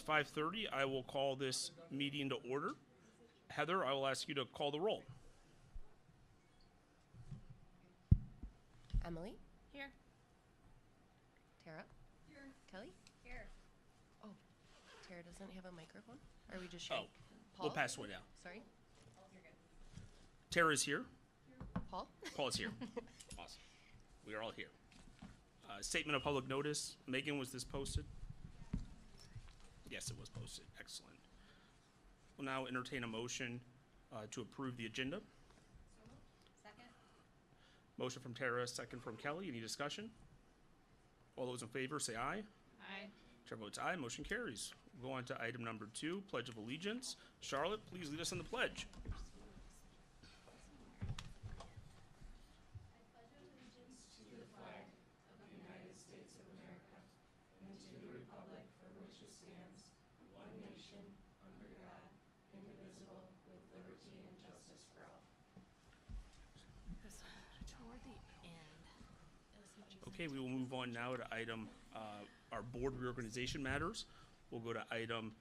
5:30. I will call this meeting to order. Heather, I will ask you to call the roll. Emily? Here. Tara? Here. Kelly? Here. Oh, Tara doesn't have a microphone? Or we just sharing? Oh, Paul? we'll pass away now. Sorry? Oh, you're good. Tara is here. Paul? Paul is here. Awesome. We are all here. Statement of public notice. Megan, was this posted? Yes, it was posted. Excellent. We'll now entertain a motion to approve the agenda. So moved. Second. Motion from Tara, second from Kelly. Any discussion? All those in favor say aye. Aye. Chair votes aye. Motion carries. We'll go on to item number 2, Pledge of Allegiance. Charlotte, please lead us in the pledge. Toward the end. Okay, we will move on now to item, our board reorganization matters. We'll go to item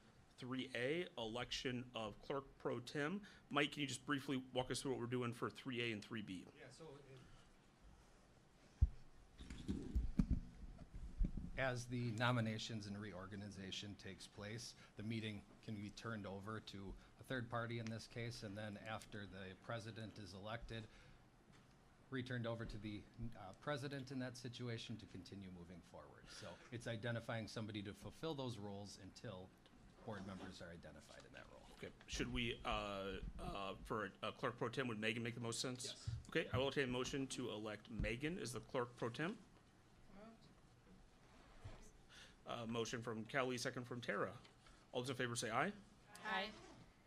3A, election of clerk pro tem. Mike, can you just briefly walk us through what we're doing for 3A and 3B? Yeah, so as the nominations and reorganization takes place, the meeting can be turned over to a third party in this case, and then after the president is elected, returned over to the president in that situation to continue moving forward. So it's identifying somebody to fulfill those roles until board members are identified in that role. Okay, should we, for a clerk pro tem, would Megan make the most sense? Yes. Okay, I will entertain a motion to elect Megan as the clerk pro tem. Motion from Kelly, second from Tara. All those in favor say aye. Aye.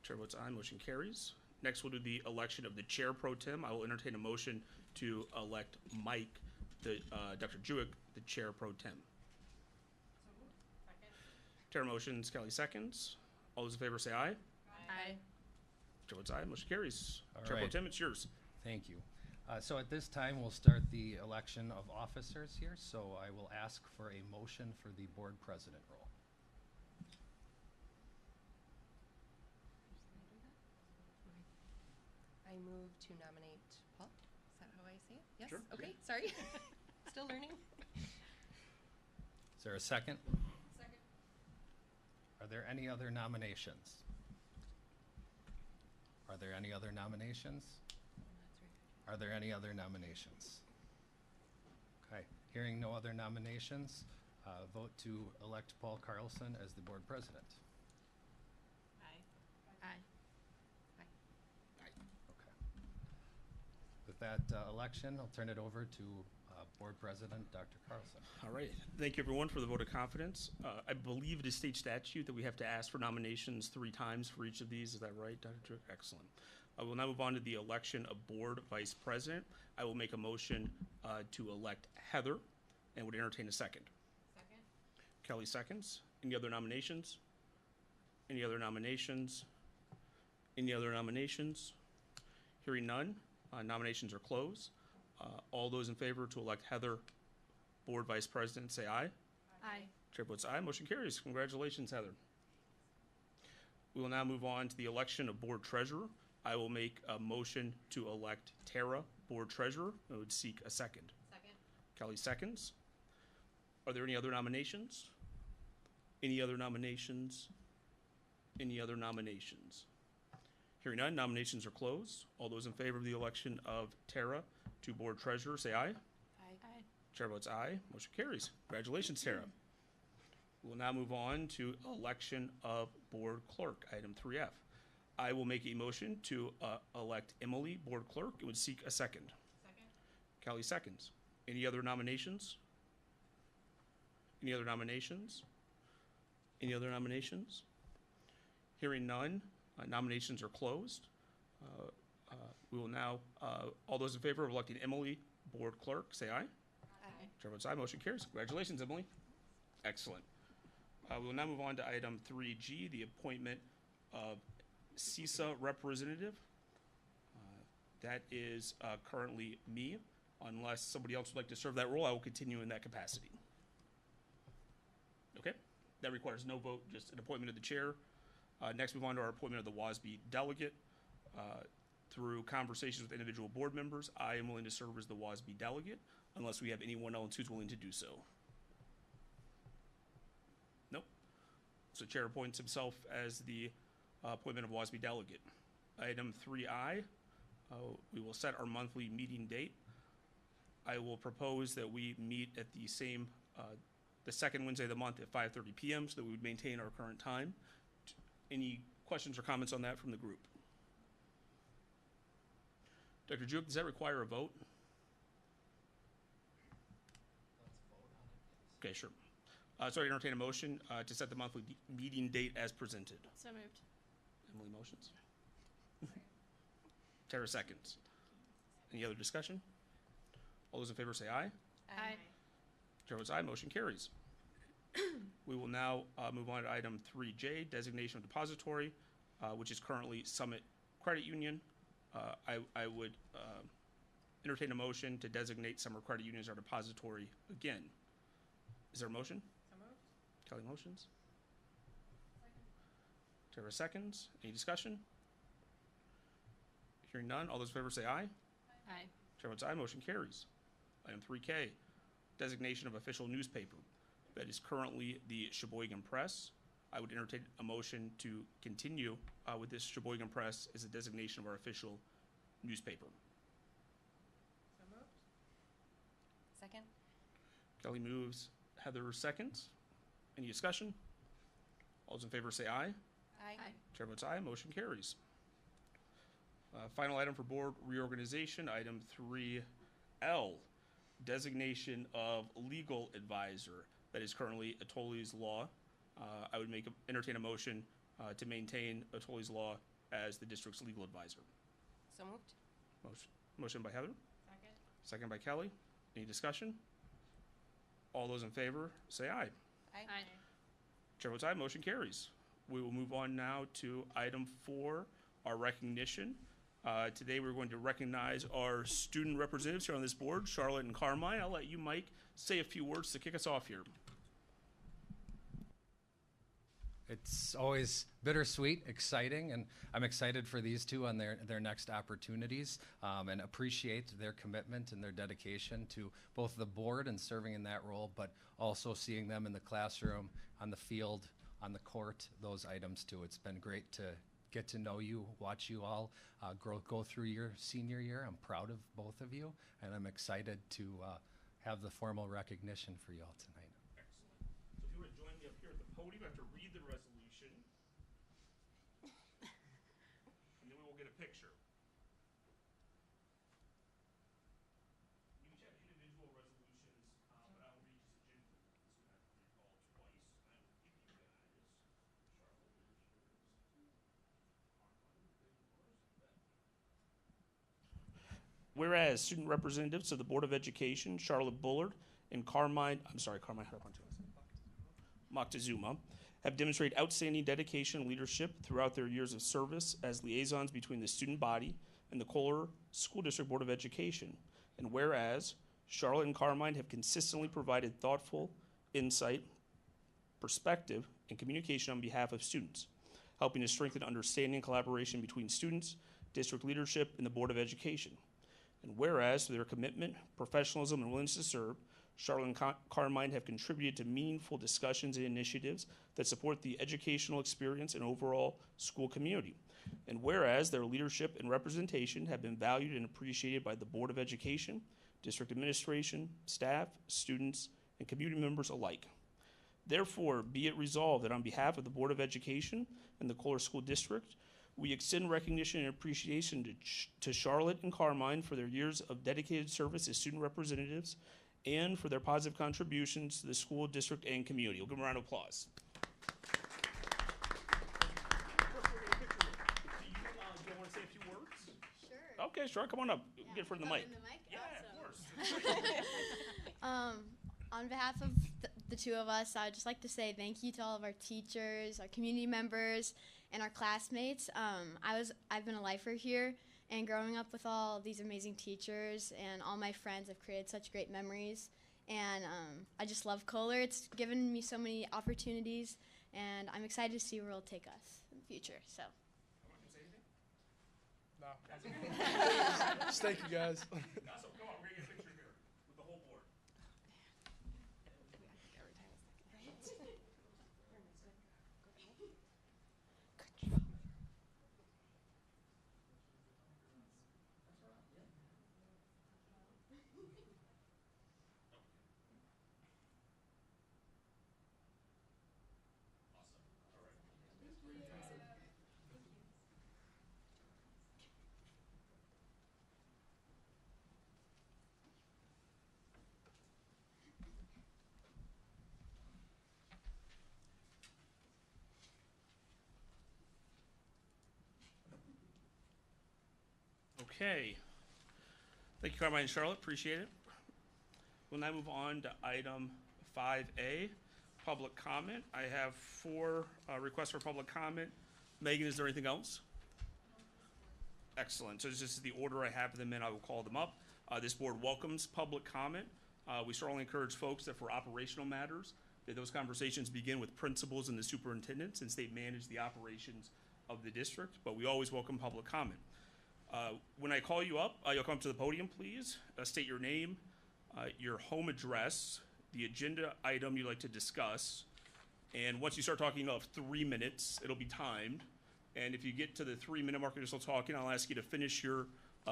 Chair votes aye, motion carries. Next, we'll do the election of the chair pro tem. I will entertain a motion to elect Mike, Dr. Jewett, the chair pro tem. Second. Tara motions, Kelly seconds. All those in favor say aye. Aye. Chair votes aye, motion carries. All Chair pro right. tem, it's yours. Thank you. So at this time, we'll start the election of officers here. So I will ask for a motion for the board president role. I move to nominate Paul. Is that how I say it? Yes? Sure, Okay, sorry. Still learning. Is there a second? Second. Are there any other nominations? Are there any other nominations? Are there any other nominations? Okay, hearing no other nominations, vote to elect Paul Carlson as the board president. Aye. Aye. Okay. With that election, I'll turn it over to board president, Dr. Carlson. All right, thank you everyone for the vote of confidence. I believe it is state statute that we have to ask for nominations 3 times for each of these. Is that right, Dr. Jewett? Excellent. I will now move on to the election of board vice president. I will make a motion to elect Heather and would entertain a second. Second. Kelly seconds. Any other nominations? Any other nominations? Any other nominations? Hearing none, nominations are closed. All those in favor to elect Heather board vice president say aye. Aye. Chair votes aye. Motion carries. Congratulations, Heather. We will now move on to the election of board treasurer. I will make a motion to elect Tara board treasurer. I would seek a second. Second. Kelly seconds. Are there any other nominations? Any other nominations? Any other nominations? Hearing none, nominations are closed. All those in favor of the election of Tara to board treasurer say aye. Aye. Chair votes aye. Motion carries. Congratulations, Tara. We will now move on to election of board clerk, item 3F. I will make a motion to elect Emily board clerk. It would seek a second. Second. Kelly seconds. Any other nominations? Any other nominations? Any other nominations? Hearing none, nominations are closed. We will now, all those in favor of electing Emily board clerk, say aye. Aye. Chair votes aye, motion carries. Congratulations, Emily. Excellent. We will now move on to item 3G, the appointment of CISA representative. That is currently me. Unless somebody else would like to serve that role, I will continue in that capacity. Okay, That requires no vote, just an appointment of the chair. Next, move on to our appointment of the WASB delegate. Through conversations with individual board members, I am willing to serve as the WASB delegate unless we have anyone else who's willing to do so. Nope. So chair appoints himself as the appointment of WASB delegate. Item 3I, we will set our monthly meeting date. I will propose that we meet at the same, the second Wednesday of the month at 5:30 p.m. so that we would maintain our current time. Any questions or comments on that from the group? Dr. Juke, does that require a vote? Okay, sure. So I entertain a motion to set the monthly meeting date as presented. So moved. Emily motions. Tara seconds. Any other discussion? All those in favor say aye. Aye. Chair votes aye, motion carries. We will now move on to item 3J, designation of depository, which is currently Summit Credit Union. I would entertain a motion to designate Summer Credit Union as our depository again. Is there a motion? So moved. Kelly motions. Tara seconds. Any discussion? Hearing none, all those in favor say aye. Aye. Chair votes aye, motion carries. Item 3K, designation of official newspaper. That is currently the Sheboygan Press. I would entertain a motion to continue with this Sheboygan Press as a designation of our official newspaper. So moved. Second? Kelly moves, Heather seconds. Any discussion? All those in favor say aye. Aye. Chair votes aye, motion carries. Final item for board reorganization, item 3L, designation of legal advisor. That is currently Atoli's Law. I would entertain a motion to maintain Atoli's Law as the district's legal advisor. So moved? Motion by Heather, Second. second by Kelly. Any discussion? All those in favor say aye. Aye. Chair votes aye, motion carries. We will move on now to item 4, our recognition. Today we're going to recognize our student representatives here on this board, Charlotte and Carmine. I'll let you, Mike, say a few words to kick us off here. It's always bittersweet, exciting, and I'm excited for these two on their next opportunities, and appreciate their commitment and their dedication to both the board and serving in that role, but also seeing them in the classroom, on the field, on the court, those items too. It's been great to get to know you, watch you all go through your senior year. I'm proud of both of you, and I'm excited to have the formal recognition for you all tonight. Excellent. So if you want to join me up here at the podium, I have to read the resolution. And then we will get a picture. You each have individual resolutions, but I will read just a general, so you have to recall twice. And I will give you guys, Charlotte, whereas student representatives of the Board of Education, Charlotte Bullard and Carmine Moctezuma, have demonstrated outstanding dedication and leadership throughout their years of service as liaisons between the student body and the Kohler School District Board of Education. And whereas Charlotte and Carmine have consistently provided thoughtful insight, perspective, and communication on behalf of students, helping to strengthen understanding and collaboration between students, district leadership, and the Board of Education. And whereas, through their commitment, professionalism, and willingness to serve, Charlotte and Carmine have contributed to meaningful discussions and initiatives that support the educational experience and overall school community. And whereas their leadership and representation have been valued and appreciated by the Board of Education, district administration, staff, students, and community members alike. Therefore, be it resolved that on behalf of the Board of Education and the Kohler School District, we extend recognition and appreciation to Charlotte and Carmine for their years of dedicated service as student representatives and for their positive contributions to the school district and community. We'll give them a round of applause. Do you want to say a few words? Sure. Okay, sure. Come on up. Yeah, Get in front of the come mic. in the mic? Yeah, Awesome. of course. On behalf of the two of us, I'd just like to say thank you to all of our teachers, our community members, and our classmates. I've been a lifer here, and growing up with all of these amazing teachers and all my friends have created such great memories. and I just love Kohler. It's given me so many opportunities, and I'm excited to see where it'll take us in the future. So. No. Just thank you guys. Awesome. Come on, we're gonna get a picture here with the whole board. Okay. Thank you, Carmine and Charlotte. Appreciate it. We'll now move on to item 5A, public comment. I have 4 requests for public comment. Megan, is there anything else? Excellent. So this is the order I have them in. I will call them up. This board welcomes public comment. We strongly encourage folks that for operational matters, that those conversations begin with principals and the superintendent, since they manage the operations of the district, but we always welcome public comment. When I call you up, you'll come up to the podium, please. State your name, your home address, the agenda item you'd like to discuss, and once you start talking about 3 minutes, it'll be timed. And if you get to the 3-minute mark and you're still talking, I'll ask you to finish your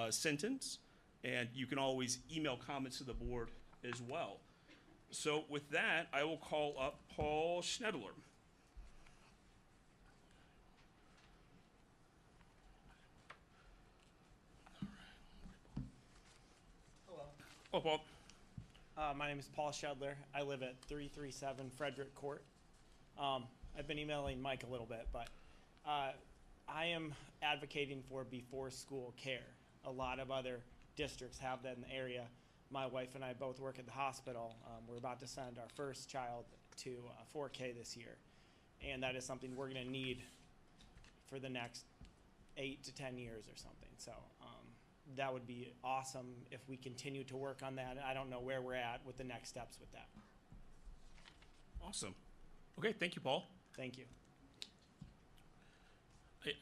sentence, and you can always email comments to the board as well. So with that, I will call up Paul Schnedler. Oh, Paul. My name is Paul Shedler. I live at 337 Frederick Court. I've been emailing Mike a little bit, but I am advocating for before school care. A lot of other districts have that in the area. My wife and I both work at the hospital. We're about to send our first child to 4K this year, and that is something we're going to need for the next 8 to 10 years or something. So that would be awesome if we continue to work on that. I don't know where we're at with the next steps with that. Awesome. Okay, thank you, Paul. Thank you.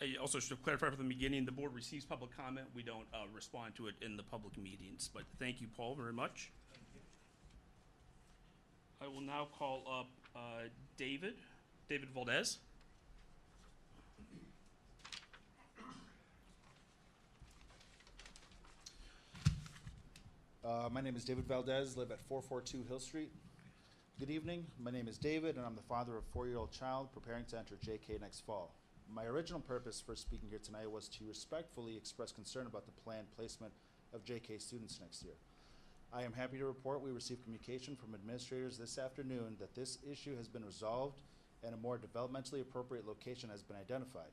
I also should clarify from the beginning, the board receives public comment. We don't respond to it in the public meetings, but thank you, Paul, very much. I will now call up David Valdez. My name is David Valdez, live at 442 Hill Street. Good evening, my name is David, and I'm the father of a 4-year-old child preparing to enter JK next fall. My original purpose for speaking here tonight was to respectfully express concern about the planned placement of JK students next year. I am happy to report we received communication from administrators this afternoon that this issue has been resolved and a more developmentally appropriate location has been identified.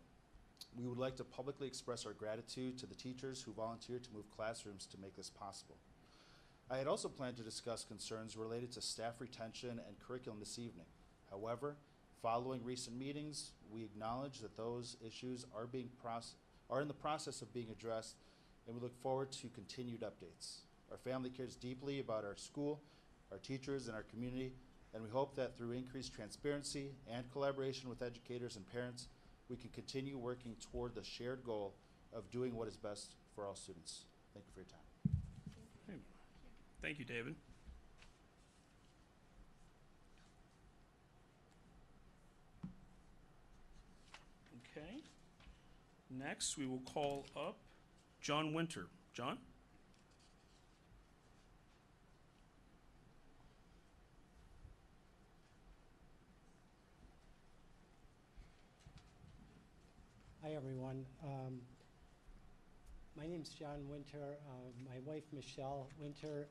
We would like to publicly express our gratitude to the teachers who volunteered to move classrooms to make this possible. I had also planned to discuss concerns related to staff retention and curriculum this evening. However, following recent meetings, we acknowledge that those issues are in the process of being addressed, and we look forward to continued updates. Our family cares deeply about our school, our teachers, and our community, and we hope that through increased transparency and collaboration with educators and parents, we can continue working toward the shared goal of doing what is best for all students. Thank you for your time. Thank you, David. Okay. Next, we will call up John Winter. John? Hi, everyone. My name's John Winter. My wife, Michelle Winter,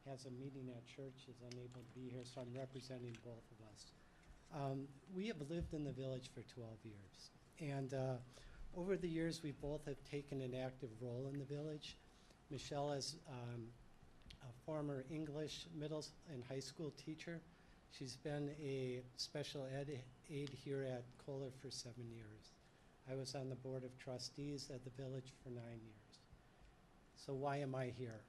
has a meeting at church, is unable to be here, so I'm representing both of us. We have lived in the village for 12 years, and over the years, we both have taken an active role in the village. Michelle is a former English middle and high school teacher. She's been a special ed aide here at Kohler for 7 years. I was on the board of trustees at the village for 9 years. So why am I here?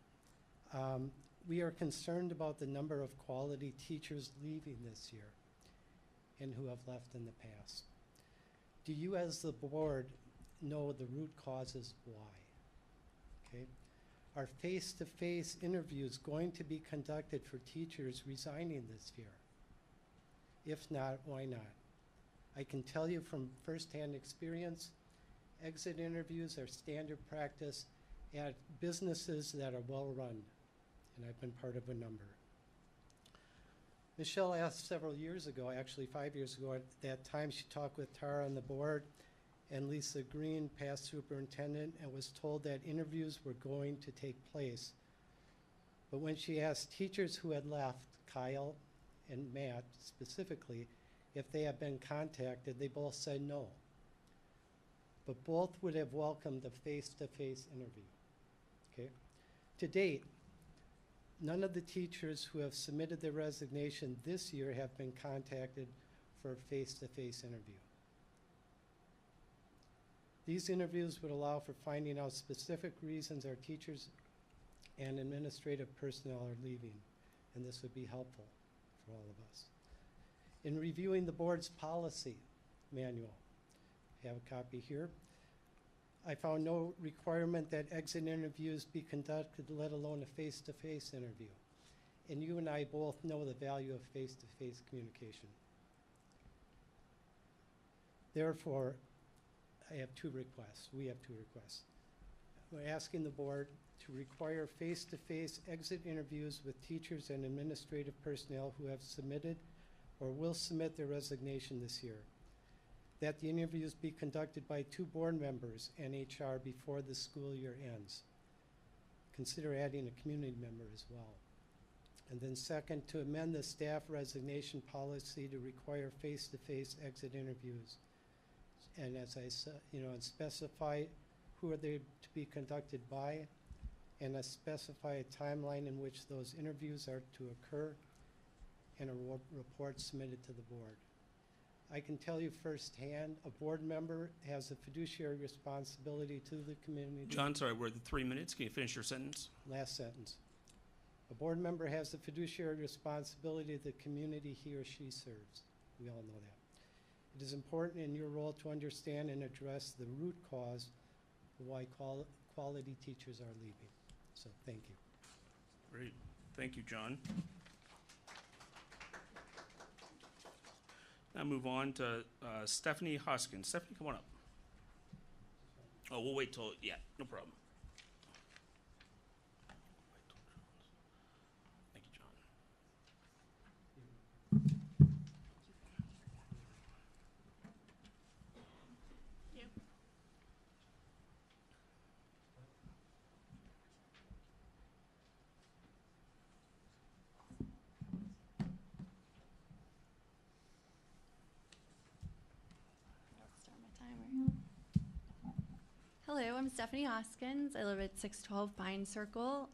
We are concerned about the number of quality teachers leaving this year and who have left in the past. Do you as the board know the root causes why? Okay. Are face-to-face interviews going to be conducted for teachers resigning this year? If not, why not? I can tell you from firsthand experience, exit interviews are standard practice at businesses that are well run, and I've been part of a number. Michelle asked several years ago, actually 5 years ago, at that time she talked with Tara on the board and Lisa Green, past superintendent, and was told that interviews were going to take place. But when she asked teachers who had left, Kyle and Matt specifically, if they had been contacted, they both said no. But both would have welcomed a face-to-face interview, okay? To date, none of the teachers who have submitted their resignation this year have been contacted for a face-to-face interview. These interviews would allow for finding out specific reasons our teachers and administrative personnel are leaving, and this would be helpful for all of us. In reviewing the board's policy manual, I have a copy here, I found no requirement that exit interviews be conducted, let alone a face-to-face interview. And you and I both know the value of face-to-face communication. Therefore, I have two requests. We have two requests. We're asking the board to require face-to-face exit interviews with teachers and administrative personnel who have submitted or will submit their resignation this year. That the interviews be conducted by 2 board members and HR before the school year ends. Consider adding a community member as well. And then second, to amend the staff resignation policy to require face-to-face exit interviews. And as I said, and specify who are they to be conducted by, and specify a timeline in which those interviews are to occur, and a report submitted to the board. I can tell you firsthand, a board member has a fiduciary responsibility to the community. John, sorry, we're at the 3 minutes. Can you finish your sentence? Last sentence. A board member has a fiduciary responsibility to the community he or she serves. We all know that. It is important in your role to understand and address the root cause of why quality teachers are leaving. So thank you. Great. Thank you, John. Now move on to Stephanie Hoskins. Stephanie, come on up. Oh, we'll wait till, yeah, no problem. Thank you, John. Start my timer. Hello, I'm Stephanie Hoskins. I live at 612 Pine Circle.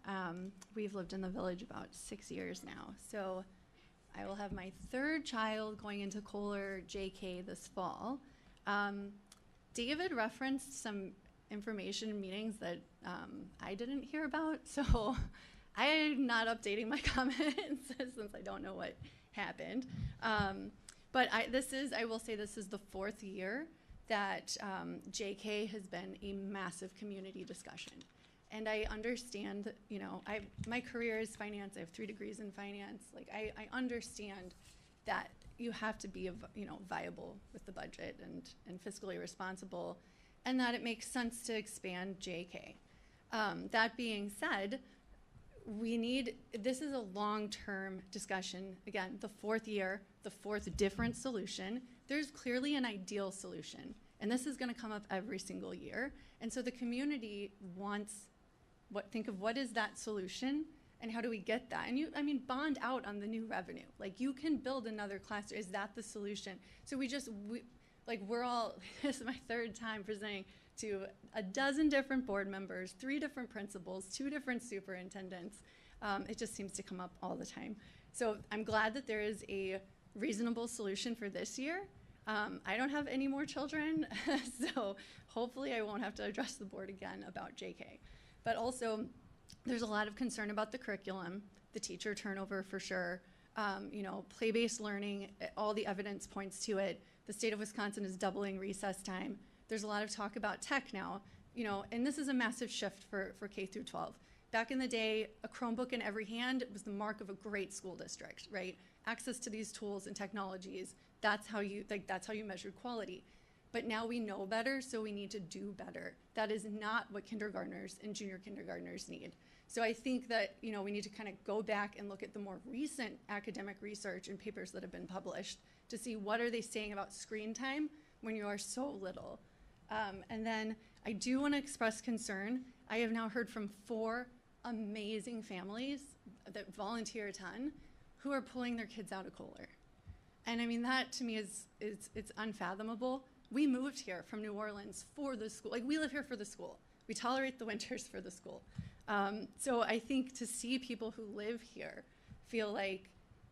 We've lived in the village about 6 years now. So I will have my 3rd child going into Kohler JK this fall. David referenced some information in meetings that I didn't hear about. So I'm not updating my comments since I don't know what happened. But I will say this is the 4th year that JK has been a massive community discussion. And I understand, my career is finance. I have 3 degrees in finance. Like, I understand that you have to be, viable with the budget and fiscally responsible, and that it makes sense to expand JK. That being said, this is a long-term discussion. Again, the 4th year, the 4th different solution. There's clearly an ideal solution, and this is gonna come up every single year. And so the community wants, think of what is that solution, and how do we get that? And bond out on the new revenue. Like, you can build another classroom. Is that the solution? So we're all, this is my 3rd time presenting to a dozen different board members, 3 different principals, 2 different superintendents. It just seems to come up all the time. So I'm glad that there is a reasonable solution for this year. I don't have any more children, so hopefully I won't have to address the board again about JK. But also, there's a lot of concern about the curriculum the teacher turnover for sure. You know, play-based learning, all the evidence points to it. The state of Wisconsin is doubling recess time. There's a lot of talk about tech now, you know, and this is a massive shift for K through 12. Back in the day, a Chromebook in every hand was the mark of a great school district, right? Access to these tools and technologies, that's how you measured quality. But now we know better, so we need to do better. That is not what kindergartners and junior kindergartners need. So I think that, you know, we need to kind of go back and look at the more recent academic research and papers that have been published to see what are they saying about screen time when you are so little. And then I do want to express concern. I have now heard from 4 amazing families that volunteer a ton who are pulling their kids out of Kohler. And I mean, that to me it's unfathomable. We moved here from New Orleans for the school. Like, we live here for the school. We tolerate the winters for the school. So I think to see people who live here feel like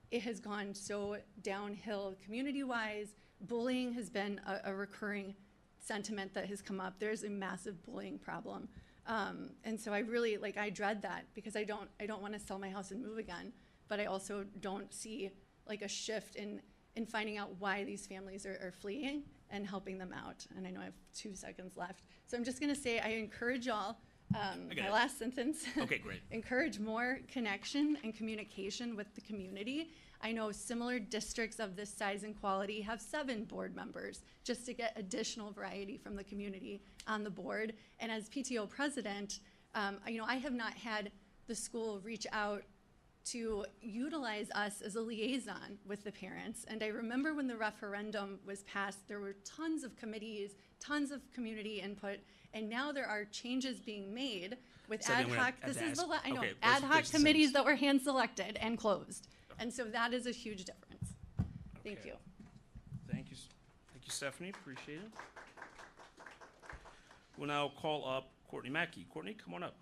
it has gone so downhill community-wise, bullying has been a recurring sentiment that has come up. There's a massive bullying problem. And so I really, like, I dread that because I don't want to sell my house and move again, but I also don't see like a shift in finding out why these families are fleeing and helping them out. And I know I have 2 seconds left. So I'm just gonna say I encourage y'all, my last sentence. Okay, great. Encourage more connection and communication with the community. I know similar districts of this size and quality have 7 board members just to get additional variety from the community on the board. And as PTO president, you know, I have not had the school reach out to utilize us as a liaison with the parents. And I remember when the referendum was passed, there were tons of committees, tons of community input, and now there are changes being made with ad hoc, ad hoc committees that were hand selected and closed. And so that is a huge difference. Thank you. Thank you, Stephanie, appreciate it. We'll now call up Courtney Mackey. Courtney, come on up.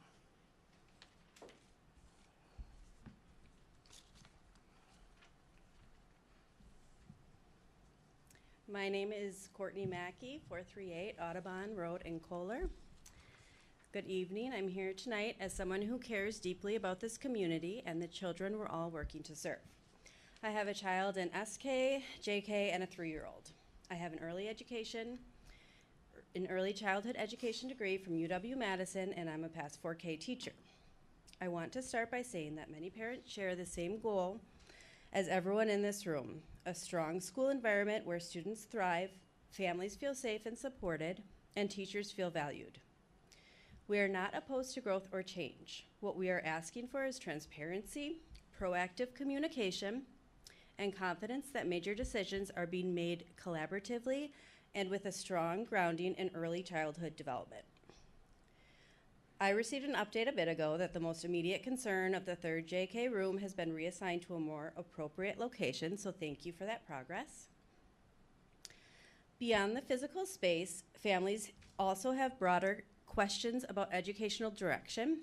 My name is Courtney Mackey, 438 Audubon Road in Kohler. Good evening. I'm here tonight as someone who cares deeply about this community and the children we're all working to serve. I have a child in SK, JK, and a 3-year-old. I have an early childhood education degree from UW-Madison, and I'm a past 4K teacher. I want to start by saying that many parents share the same goal as everyone in this room: a strong school environment where students thrive, families feel safe and supported, and teachers feel valued. We are not opposed to growth or change. What we are asking for is transparency, proactive communication, and confidence that major decisions are being made collaboratively and with a strong grounding in early childhood development. I received an update a bit ago that the most immediate concern of the 3rd JK room has been reassigned to a more appropriate location, so thank you for that progress. Beyond the physical space, families also have broader questions about educational direction.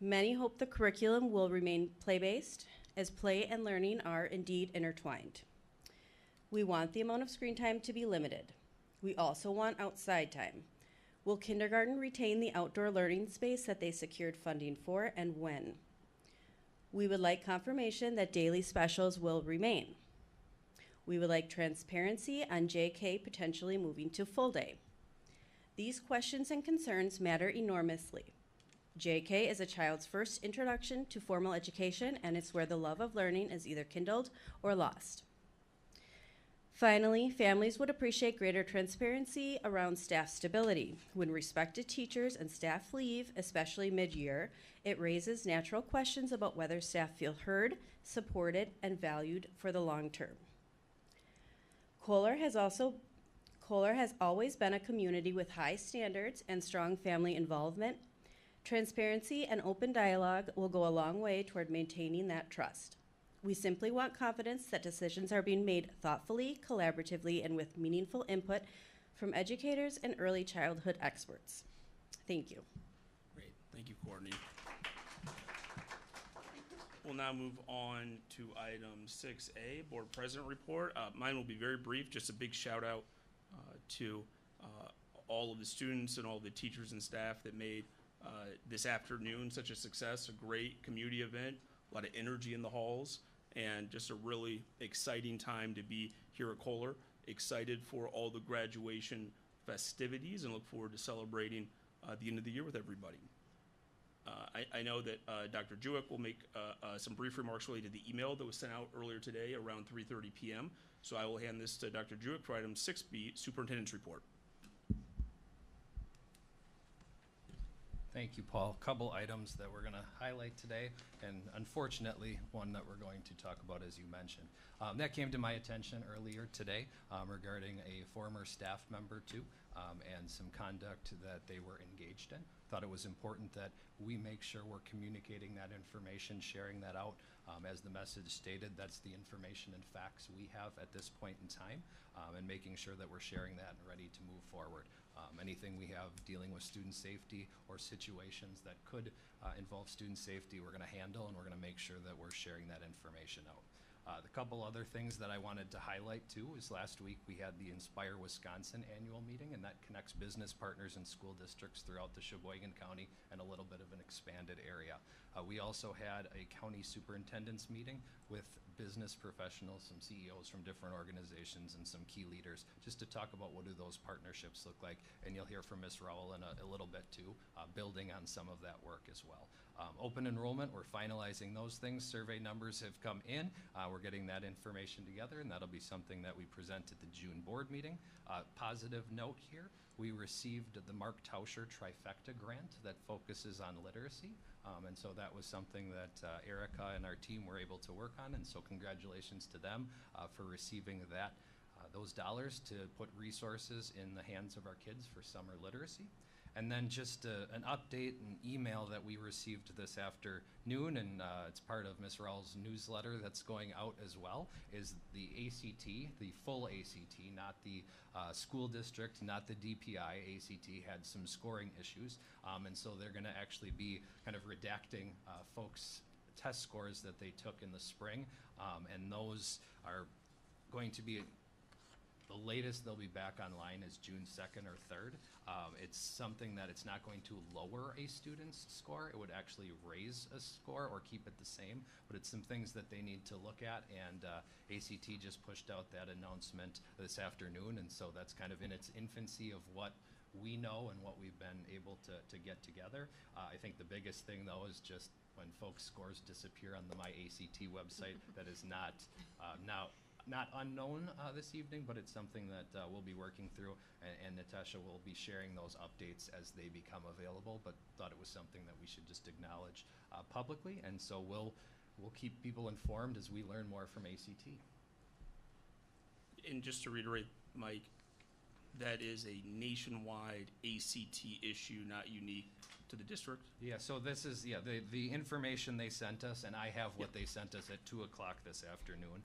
Many hope the curriculum will remain play-based, as play and learning are indeed intertwined. We want the amount of screen time to be limited. We also want outside time. Will kindergarten retain the outdoor learning space that they secured funding for, and when? We would like confirmation that daily specials will remain. We would like transparency on JK potentially moving to full day. These questions and concerns matter enormously. JK is a child's first introduction to formal education, and it's where the love of learning is either kindled or lost. Finally, families would appreciate greater transparency around staff stability. When respected teachers and staff leave, especially mid-year, it raises natural questions about whether staff feel heard, supported, and valued for the long term. Kohler has always been a community with high standards and strong family involvement. Transparency and open dialogue will go a long way toward maintaining that trust. We simply want confidence that decisions are being made thoughtfully, collaboratively, and with meaningful input from educators and early childhood experts. Thank you. Great, thank you, Courtney. We'll now move on to item 6A, Board President Report. Mine will be very brief, just a big shout out to all of the students and all the teachers and staff that made this afternoon such a success, a great community event. a lot of energy in the halls, and just a really exciting time to be here at Kohler. Excited for all the graduation festivities and look forward to celebrating the end of the year with everybody. I know that Dr. Jewett will make some brief remarks related to the email that was sent out earlier today around 3:30 p.m. So I will hand this to Dr. Jewett for item 6B, Superintendent's Report. Thank you, Paul. Couple items that we're going to highlight today, and unfortunately, one that we're going to talk about, as you mentioned. That came to my attention earlier today regarding a former staff member, too, and some conduct that they were engaged in. Thought it was important that we make sure we're communicating that information, sharing that out. As the message stated, that's the information and facts we have at this point in time, and making sure that we're sharing that and ready to move forward. Anything we have dealing with student safety or situations that could involve student safety, we're going to handle, and we're going to make sure that we're sharing that information out. The couple other things that I wanted to highlight too is last week we had the Inspire Wisconsin annual meeting, and that connects business partners and school districts throughout the Sheboygan County and a little bit of an expanded area. We also had a county superintendent's meeting with business professionals, some CEOs from different organizations, and some key leaders, just to talk about what do those partnerships look like. And you'll hear from Ms. Rowell in a little bit too, building on some of that work as well. Open enrollment, we're finalizing those things. Survey numbers have come in. We're getting that information together, and that'll be something that we present at the June board meeting. Positive note here, we received the Mark Tauscher Trifecta grant that focuses on literacy. And so that was something that Erica and our team were able to work on, and so congratulations to them for receiving that, those dollars to put resources in the hands of our kids for summer literacy. And then just an update, an email that we received this afternoon, and it's part of Ms. Rowell's newsletter that's going out as well, is the ACT, the full ACT, not the school district, not the DPI. ACT had some scoring issues, and so they're going to actually be kind of redacting folks' test scores that they took in the spring, and those are going to be the latest they'll be back online is June 2nd or 3rd. It's something that it's not going to lower a student's score. It would actually raise a score or keep it the same, but it's some things that they need to look at, and ACT just pushed out that announcement this afternoon, and so that's kind of in its infancy of what we know and what we've been able to get together. I think the biggest thing, though, is just when folks' scores disappear on the My ACT website, that is not not unknown this evening, but it's something that we'll be working through, and Natasha will be sharing those updates as they become available, but thought it was something that we should just acknowledge publicly, and so we'll keep people informed as we learn more from ACT. And just to reiterate, Mike, that is a nationwide ACT issue, not unique to the district. Yeah, so this is, the information they sent us, and I have what they sent us at 2 o'clock this afternoon.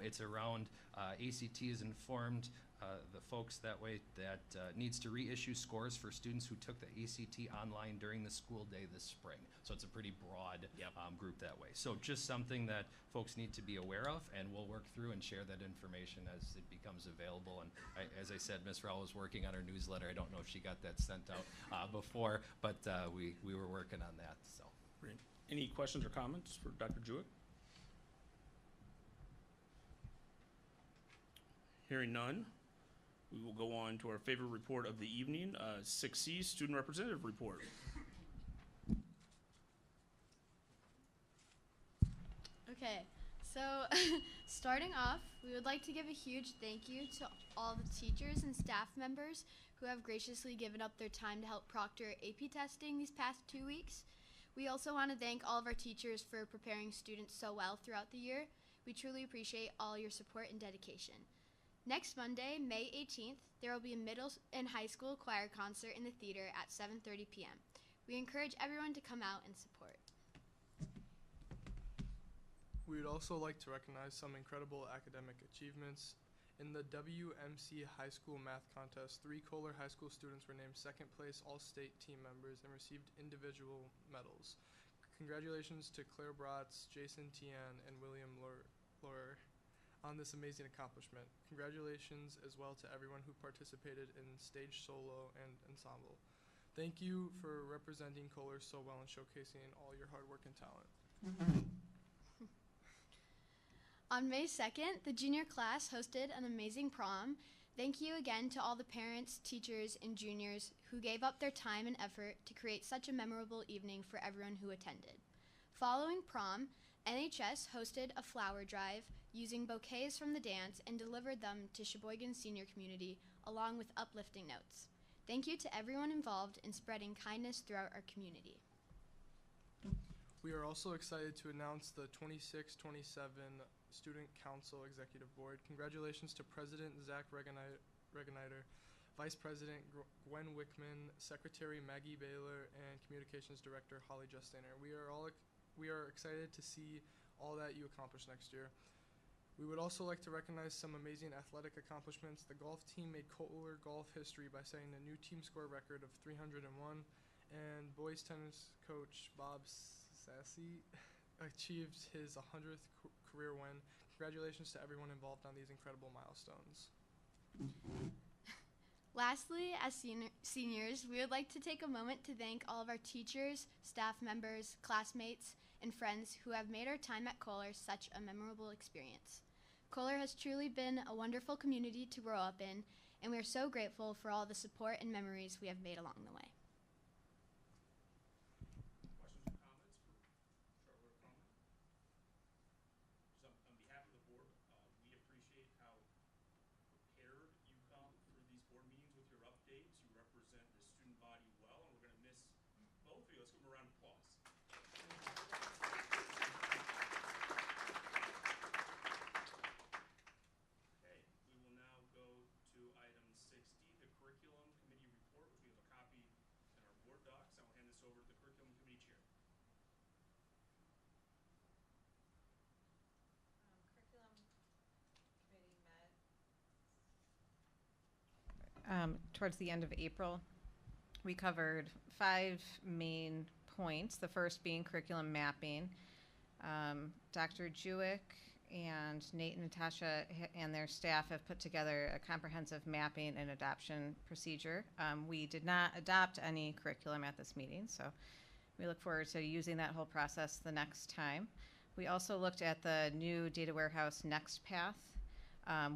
It's around ACT is informed the folks that way that needs to reissue scores for students who took the ACT online during the school day this spring. So it's a pretty broad group that way. So just something that folks need to be aware of, and we'll work through and share that information as it becomes available. And as I said, Ms. Rowell was working on her newsletter. I don't know if she got that sent out before, but we were working on that. So. Great. Any questions or comments for Dr. Jewett? Hearing none, we will go on to our favorite report of the evening, 6C, Student Representative Report. Okay, so starting off, we would like to give a huge thank you to all the teachers and staff members who have graciously given up their time to help proctor AP testing these past 2 weeks. We also want to thank all of our teachers for preparing students so well throughout the year. We truly appreciate all your support and dedication. Next Monday, May 18th, there will be a middle and high school choir concert in the theater at 7:30 p.m. We encourage everyone to come out and support. We would also like to recognize some incredible academic achievements. In the WMC High School Math Contest, 3 Kohler High School students were named second place all-state team members and received individual medals. Congratulations to Claire Bratz, Jason Tian, and William Laurer on this amazing accomplishment. Congratulations as well to everyone who participated in stage, solo, and ensemble. Thank you for representing Kohler so well and showcasing all your hard work and talent. On May 2nd, the junior class hosted an amazing prom. Thank you again to all the parents, teachers, and juniors who gave up their time and effort to create such a memorable evening for everyone who attended. Following prom, NHS hosted a flower drive using bouquets from the dance and delivered them to Sheboygan's senior community along with uplifting notes. Thank you to everyone involved in spreading kindness throughout our community. We are also excited to announce the 26-27 Student Council Executive Board. Congratulations to President Zach Regeniter, Vice President Gwen Wickman, Secretary Maggie Baylor, and Communications Director Holly Justainer. We are excited to see all that you accomplish next year. We would also like to recognize some amazing athletic accomplishments. The golf team made Kohler golf history by setting a new team score record of 301, and boys tennis coach Bob Sassy achieved his 100th career win. Congratulations to everyone involved on these incredible milestones. Lastly, as seniors, we would like to take a moment to thank all of our teachers, staff members, classmates, and friends who have made our time at Kohler such a memorable experience. Kohler has truly been a wonderful community to grow up in, and we are so grateful for all the support and memories we have made along the way. Questions or comments for Charlotte or Cronin? So on behalf of the board, we appreciate how prepared you come for these board meetings with your updates. You represent the student body well, and we're going to miss both of you. Let's give them a round of applause. Okay, we will now go to item 6D, the Curriculum Committee Report, which we have a copy in our board docs. I will hand this over to the Curriculum Committee Chair. Curriculum committee met towards the end of April. We covered 5 main points, the first being curriculum mapping. Dr. Jewick and Nate and Natasha and their staff have put together a comprehensive mapping and adoption procedure. We did not adopt any curriculum at this meeting, so we look forward to using that whole process the next time. We also looked at the new data warehouse Next Path,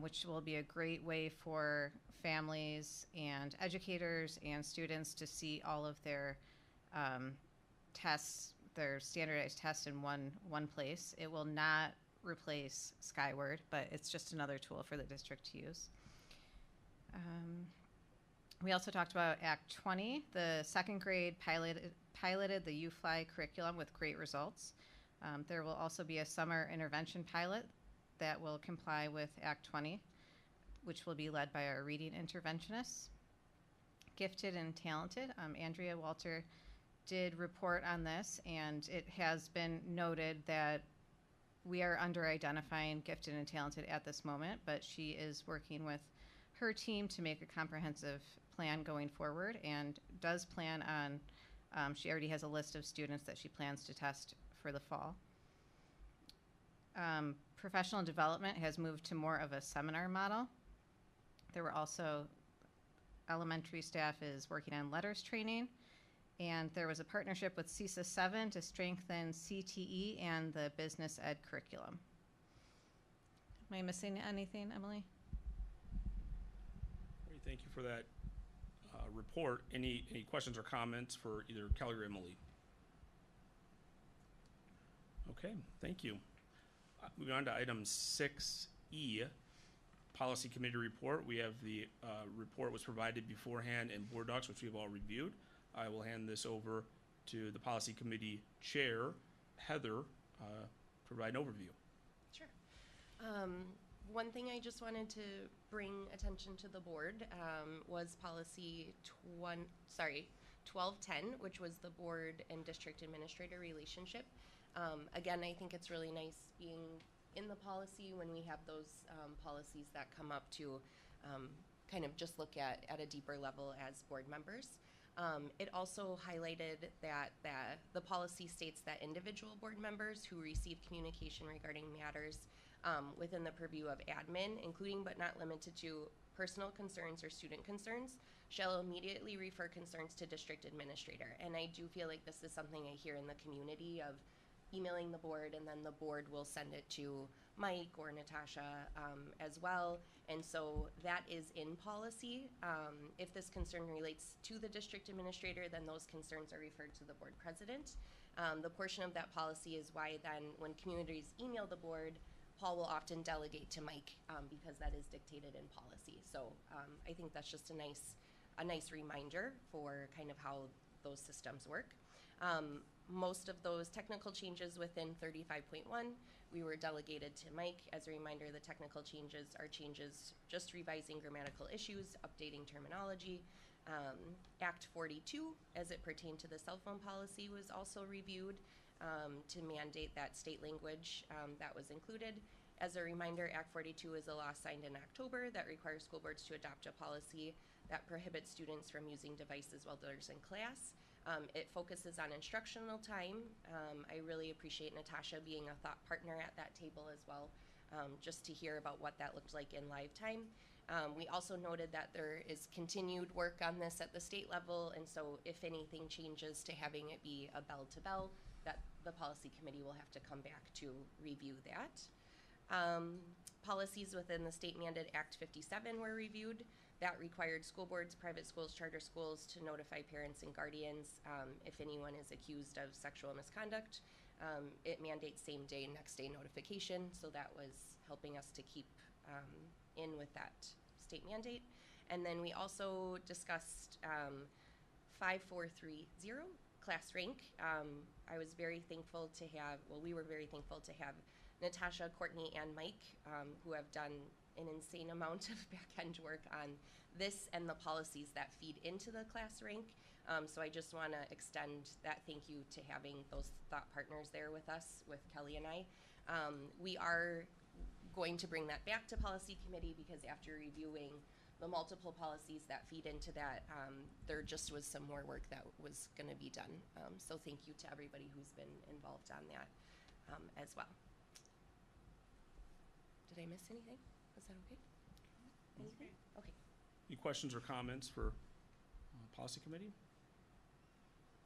which will be a great way for families and educators and students to see all of their tests, their standardized tests in one place. It will not replace Skyward, but it's just another tool for the district to use. We also talked about Act 20. The second grade piloted the UFly curriculum with great results. There will also be a summer intervention pilot that will comply with Act 20, which will be led by our reading interventionists. Gifted and talented, Andrea Walter did report on this, and it has been noted that we are under-identifying gifted and talented at this moment, but she is working with her team to make a comprehensive plan going forward and does plan on, she already has a list of students that she plans to test for the fall. Professional development has moved to more of a seminar model. There were also, elementary staff is working on letters training, and there was a partnership with CISA 7 to strengthen CTE and the business ed curriculum. Am I missing anything, Emily? Great, thank you for that report. Any questions or comments for either Kelly or Emily? Okay, thank you. Moving on to item 6E, Policy Committee Report. We have the report was provided beforehand in board docs, which we've all reviewed. I will hand this over to the Policy Committee Chair, Heather, provide an overview. Sure. One thing I just wanted to bring attention to the board was policy 1210, which was the board and district administrator relationship. Again, I think it's really nice being in the policy when we have those policies that come up to kind of just look at a deeper level as board members. It also highlighted that the policy states that individual board members who receive communication regarding matters within the purview of admin, including but not limited to personal concerns or student concerns, shall immediately refer concerns to district administrator. And I do feel like this is something I hear in the community of emailing the board, and then the board will send it to Mike or Natasha as well. And so that is in policy. If this concern relates to the district administrator, then those concerns are referred to the board president. The portion of that policy is why then when communities email the board, Paul will often delegate to Mike because that is dictated in policy. So I think that's just a nice reminder for kind of how those systems work. Most of those technical changes within 35.1, we were delegated to Mike. As a reminder, the technical changes are changes just revising grammatical issues, updating terminology. Act 42, as it pertained to the cell phone policy, was also reviewed to mandate that state language that was included. As a reminder, Act 42 is a law signed in October that requires school boards to adopt a policy that prohibits students from using devices while they're in class. It focuses on instructional time. I really appreciate Natasha being a thought partner at that table as well, just to hear about what that looked like in live time. We also noted that there is continued work on this at the state level, and so if anything changes to having it be a bell to bell, that the policy committee will have to come back to review that. Policies within the state mandated Act 57 were reviewed. That required school boards, private schools, charter schools to notify parents and guardians if anyone is accused of sexual misconduct. It mandates same day, next day notification, so that was helping us to keep in with that state mandate. And then we also discussed 5430, class rank. I was very thankful to have, well, we were very thankful to have Natasha, Courtney, and Mike, who have done an insane amount of back-end work on this and the policies that feed into the class rank. So I just want to extend that thank you to having those thought partners there with us, with Kelly and I. We are going to bring that back to policy committee because after reviewing the multiple policies that feed into that, there just was some more work that was going to be done. So thank you to everybody who's been involved on that as well. Did I miss anything? Was that okay? Anything? Okay. Any questions or comments for policy committee?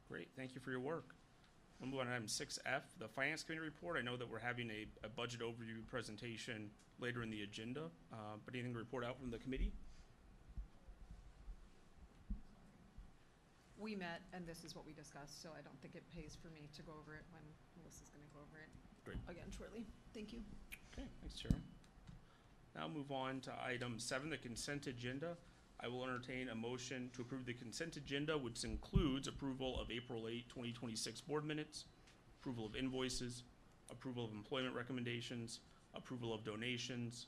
Great, thank you for your work. We'll move on to item 6F, the finance committee report. I know that we're having a budget overview presentation later in the agenda, but anything to report out from the committee? We met, and this is what we discussed, so I don't think it pays for me to go over it when Melissa's going to go over it Great. again shortly. Thank you. Okay, thanks, Chair. Now move on to item 7, the consent agenda. I will entertain a motion to approve the consent agenda, which includes approval of April 8, 2026 board minutes, approval of invoices, approval of employment recommendations, approval of donations,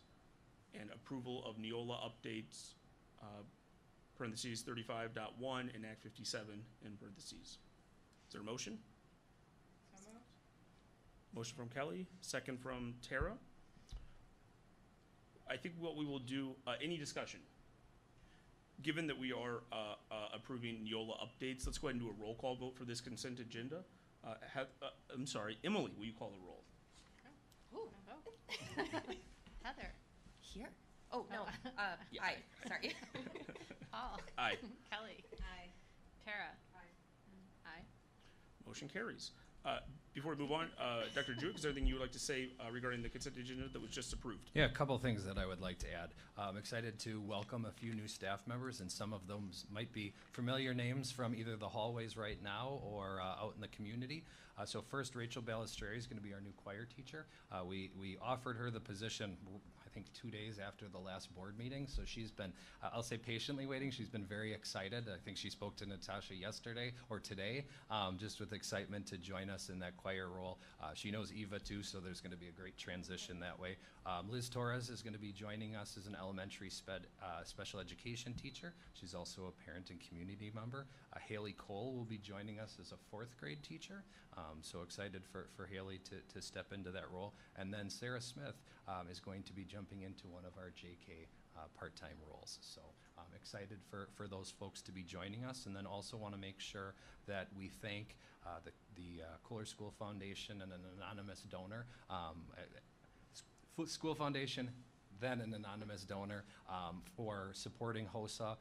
and approval of Neola updates, parentheses 35.1 and Act 57 in parentheses. Is there a motion? So moved. Motion from Kelly, second from Tara. I think what we will do, any discussion? Given that we are approving Neola updates, let's go ahead and do a roll call vote for this consent agenda. I'm sorry, Emily, will you call the roll? Ooh. Heather. Here? Oh, no. Yeah, Aye. Sorry. Paul. Aye. Kelly. Aye. Tara. Aye. Aye. Motion carries. Before we move on, Dr. Jewett, is there anything you would like to say regarding the consent agenda that was just approved? Yeah, a couple of things that I would like to add. I'm excited to welcome a few new staff members, and some of them might be familiar names from either the hallways right now or out in the community. So first, Rachel Balistreri is going to be our new choir teacher. We offered her the position, I think 2 days after the last board meeting, so she's been, I'll say patiently waiting. She's been very excited. I think she spoke to Natasha yesterday or today, just with excitement to join us in that choir role. She knows Eva too, so there's going to be a great transition that way. Liz Torres is going to be joining us as an elementary special education teacher. She's also a parent and community member. Haley Cole will be joining us as a 4th grade teacher. So excited for Haley to step into that role. And then Sarah Smith is going to be jumping into one of our JK part-time roles. So I'm excited for those folks to be joining us, and then also want to make sure that we thank the Kohler School Foundation and an anonymous donor. School Foundation, then an anonymous donor, for supporting HOSA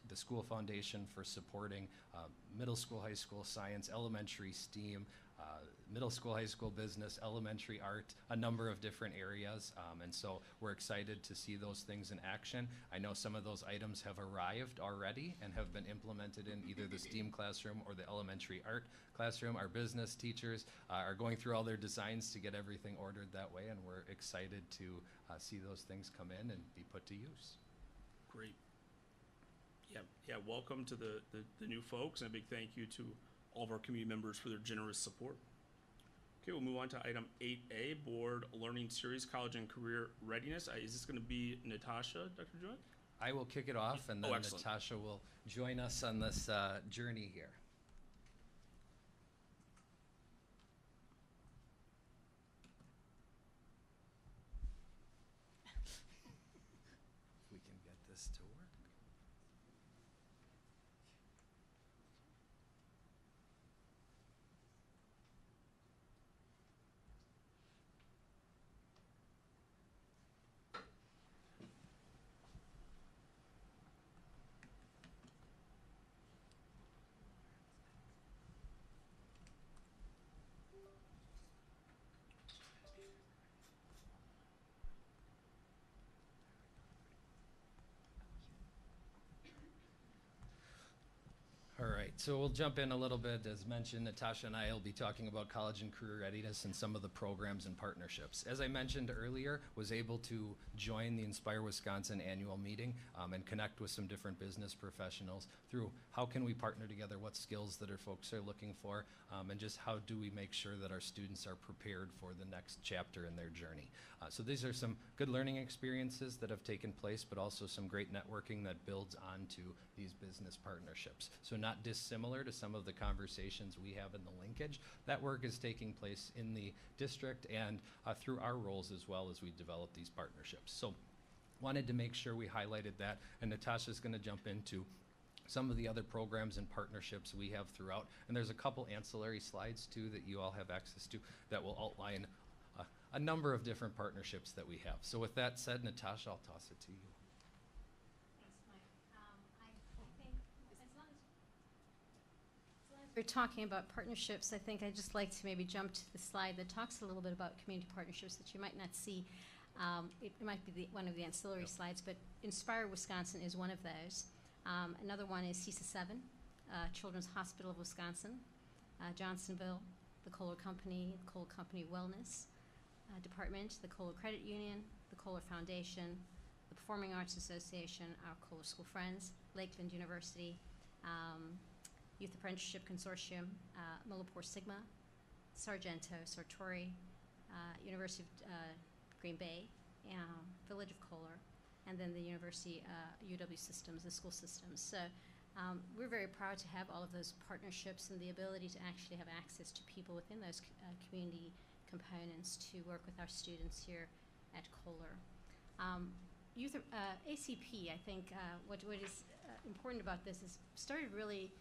the school foundation for supporting middle school, high school science, elementary STEAM, middle school, high school business, elementary art, a number of different areas. And so we're excited to see those things in action. I know some of those items have arrived already and have been implemented in either the STEAM classroom or the elementary art classroom. Our business teachers are going through all their designs to get everything ordered that way, and we're excited to see those things come in and be put to use. Great. Yeah, welcome to the new folks, and a big thank you to all of our community members for their generous support. Okay, we'll move on to item 8A, Board Learning Series, College and Career Readiness. Is this going to be Natasha, Dr. Joy? I will kick it off, and then excellent. Natasha will join us on this journey here. If we can get this to work. All right, so we'll jump in a little bit. As mentioned, Natasha and I will be talking about college and career readiness and some of the programs and partnerships. As I mentioned earlier, was able to join the Inspire Wisconsin annual meeting and connect with some different business professionals through how can we partner together, what skills that our folks are looking for, and just how do we make sure that our students are prepared for the next chapter in their journey. So these are some good learning experiences that have taken place, but also some great networking that builds onto these business partnerships. So not dissimilar to some of the conversations we have in the linkage. That work is taking place in the district and through our roles as well as we develop these partnerships. So wanted to make sure we highlighted that, and Natasha's going to jump into some of the other programs and partnerships we have throughout. And there's a couple ancillary slides too that you all have access to that will outline a number of different partnerships that we have. So with that said, Natasha, I'll toss it to you. We're talking about partnerships. I think I'd just like to maybe jump to the slide that talks a little bit about community partnerships that you might not see. It might be one of the ancillary slides, but Inspire Wisconsin is one of those. Another one is CISA 7, Children's Hospital of Wisconsin, Johnsonville, the Kohler Company Wellness Department, the Kohler Credit Union, the Kohler Foundation, the Performing Arts Association, our Kohler School Friends, Lakeland University, Youth Apprenticeship Consortium, Millipore Sigma, Sargento, Sartori, University of Green Bay, Village of Kohler, and then the University UW systems, the school systems. So we're very proud to have all of those partnerships and the ability to actually have access to people within those community components to work with our students here at Kohler. ACP, I think what is important about this is started really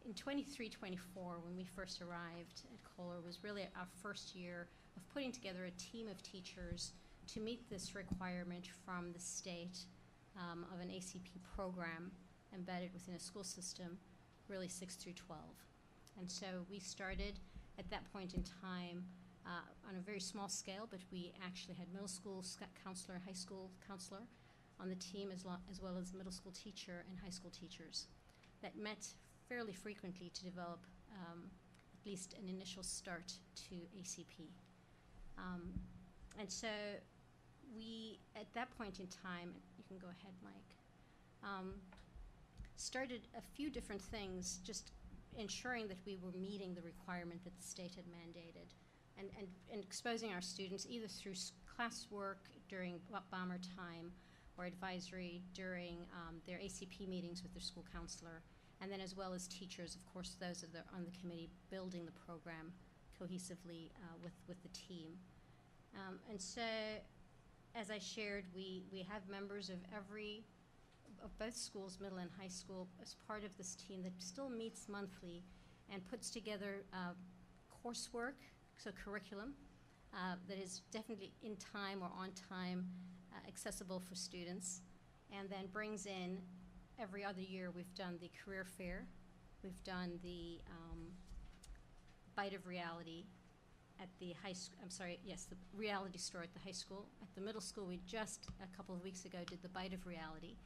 in 23-24 when we first arrived at Kohler. Was really our first year of putting together a team of teachers to meet this requirement from the state of an ACP program embedded within a school system, really 6 through 12. And so we started at that point in time on a very small scale, but we actually had middle school counselor, high school counselor on the team as well as middle school teacher and high school teachers that met fairly frequently to develop at least an initial start to ACP. And so we, at that point in time, you can go ahead, Mike, started a few different things, just ensuring that we were meeting the requirement that the state had mandated and exposing our students either through classwork during bomber time or advisory during their ACP meetings with their school counselor, and then as well as teachers, of course, those of on the committee building the program cohesively with the team. And so, as I shared, we have members of both schools, middle and high school, as part of this team that still meets monthly and puts together coursework, so curriculum, that is definitely in time or on time accessible for students, and then brings in every other year, we've done the career fair, we've done the Bite of Reality at the high school, the reality store at the high school. At the middle school, we just, a couple of weeks ago, did the Bite of Reality,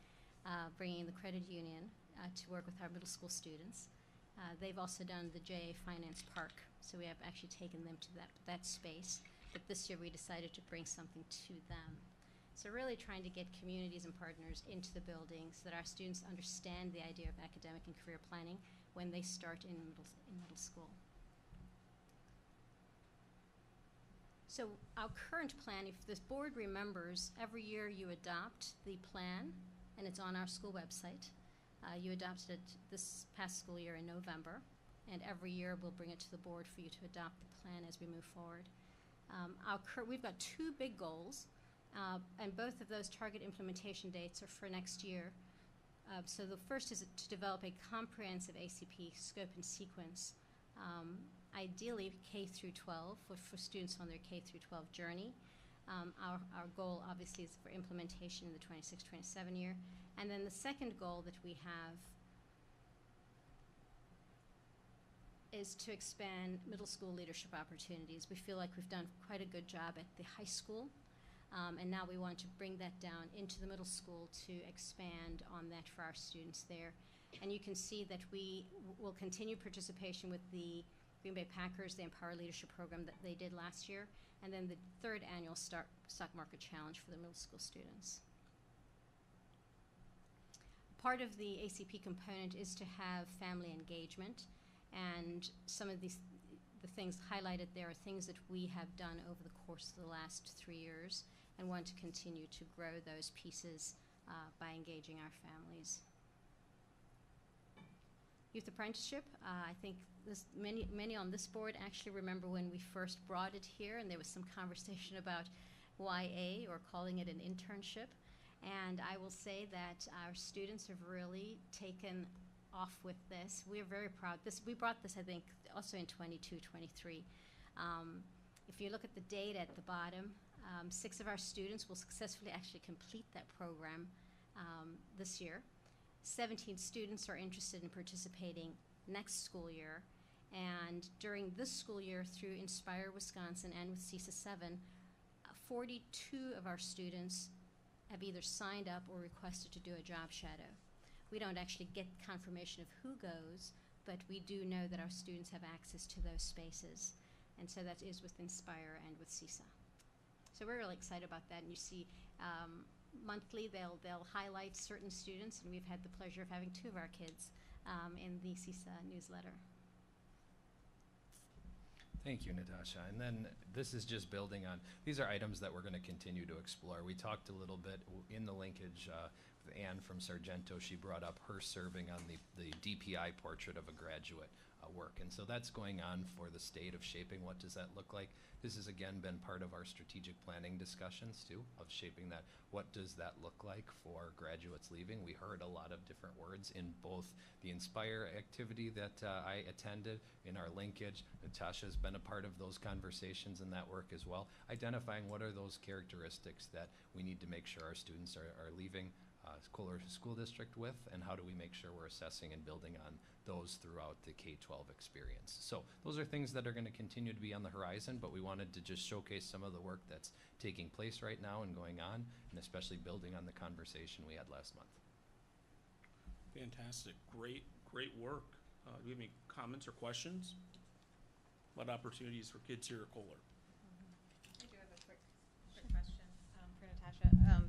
bringing the credit union to work with our middle school students. They've also done the JA Finance Park, so we have actually taken them to that space. But this year, we decided to bring something to them. So really trying to get communities and partners into the building so that our students understand the idea of academic and career planning when they start in middle school. So our current plan, if this board remembers, every year you adopt the plan, and it's on our school website. You adopted it this past school year in November, and every year we'll bring it to the board for you to adopt the plan as we move forward. We've got two big goals, and both of those target implementation dates are for next year. So the first is to develop a comprehensive ACP scope and sequence, ideally K through 12 for students on their K through 12 journey. Our goal obviously is for implementation in the 26-27 year. And then the second goal that we have is to expand middle school leadership opportunities. We feel like we've done quite a good job at the high school, and now we want to bring that down into the middle school to expand on that for our students there. And you can see that we will continue participation with the Green Bay Packers, the Empower Leadership Program that they did last year, and then the third annual Stock Market Challenge for the middle school students. Part of the ACP component is to have family engagement, and some of the things highlighted there are things that we have done over the course of the last 3 years and want to continue to grow those pieces by engaging our families. Youth apprenticeship, I think many on this board actually remember when we first brought it here, and there was some conversation about YA or calling it an internship. And I will say that our students have really taken off with this. We are very proud. We brought this, I think, also in 22-23. If you look at the data at the bottom, 6 of our students will successfully actually complete that program this year. 17 students are interested in participating next school year. And during this school year through Inspire Wisconsin and with CISA 7, 42 of our students have either signed up or requested to do a job shadow. We don't actually get confirmation of who goes, but we do know that our students have access to those spaces. And so that is with Inspire and with CISA. So we're really excited about that. And you see monthly they'll highlight certain students, and we've had the pleasure of having 2 of our kids in the CISA newsletter. Thank you, Natasha. And then this is just building on, these are items that we're going to continue to explore. We talked a little bit in the linkage with Anne from Sargento. She brought up her serving on the DPI portrait of a graduate work. And so that's going on for the state of shaping what does that look like. This has again been part of our strategic planning discussions too, of shaping that. What does that look like for graduates leaving? We heard a lot of different words in both the Inspire activity that I attended, in our linkage. Natasha has been a part of those conversations and that work as well, identifying what are those characteristics that we need to make sure our students are leaving Kohler School District with, and how do we make sure we're assessing and building on those throughout the K-12 experience. So those are things that are going to continue to be on the horizon, but we wanted to just showcase some of the work that's taking place right now and going on, and especially building on the conversation we had last month. Fantastic. Great work. Do we have any comments or questions? What opportunities for kids here at Kohler? I do have a quick question for Natasha.